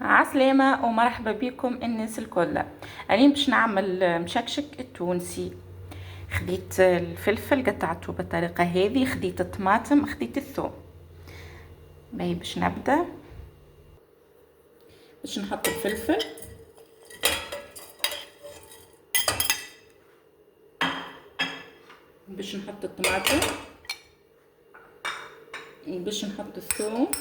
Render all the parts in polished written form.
عسلامة ومرحبا بكم الناس الكل. اليوم باش نعمل مشكشك التونسي. خديت الفلفل قطعته بالطريقة هذه، خديت الطماطم، خديت الثوم. باش نبدا، باش نحط الفلفل، باش نحط الطماطم، باش نحط الثوم.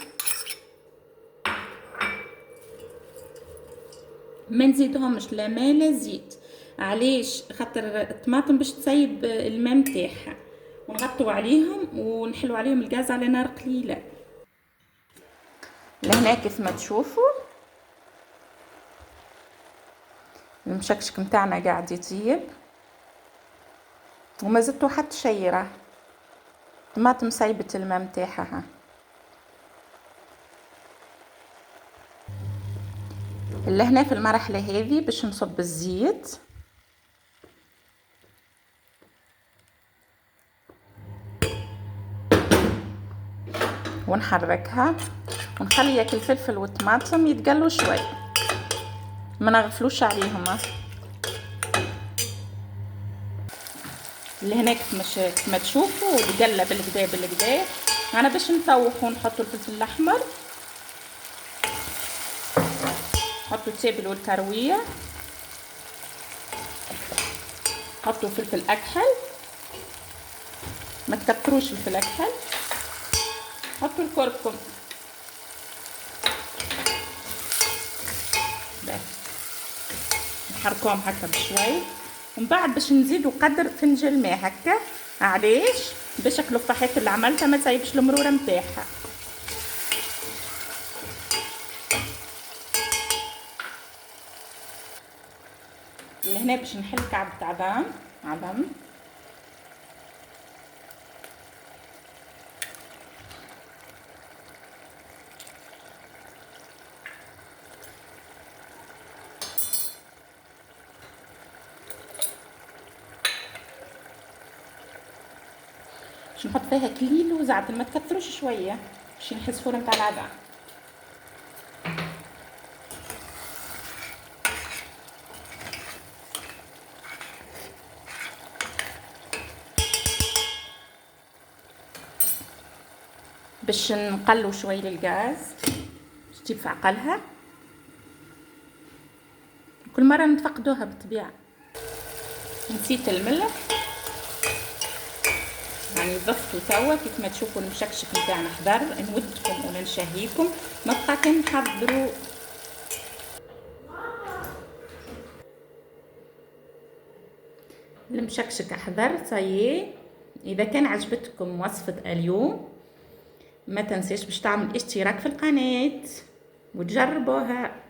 ما نزيدهمش لا ماء لا زيت. علاش؟ خاطر الطماطم باش تسيب الماء نتاعها، ونغطوا عليهم ونحلو عليهم الغاز على نار قليله. لهنا كيف ما تشوفوا المشكشك متاعنا قاعد يطيب وما زدتو حتى شي، راه الطماطم سايبت الماء نتاعها. لهنا في المرحله هذه باش نصب الزيت ونحركها ونخلي ياك الفلفل والطماطم يتقلوا شوي، ما نغفلوش عليهم. لهنا كيف ما تشوفوا تقلى بالكدا. انا باش نطوح ونحطوا الفلفل الاحمر، حطوا التابل والكرويه، حطوا فلفل اكحل، ما تكتروش الفلفل اكحل، حطوا الكركم. نحركوهم هكا بشوي، ومن بعد باش نزيدوا قدر فنجان ماء هكا. علاش؟ باش الكلوفاحات اللي عملتها ما تسيبش المروره نتاعها. لهنا باش نحل كعب تاع عظم. باش نحط فيها كليل وزعتر، ما تكثروش شويه باش نحس فورة نتاع العظم. باش نقلو شوي للغاز باش تجيب في عقلها، كل مره نتفقدوها بالطبيعه. نسيت الملح، يعني ضفتو توا. كيف ما تشوفوا المشكشك نتاعنا خضر، نودكم ولا نشهيكم ما بقى كان نحضروا. المشكشك حضر صايي. اذا كان عجبتكم وصفه اليوم ما تنسيش باش تعمل اشتراك في القناه وتجربوها.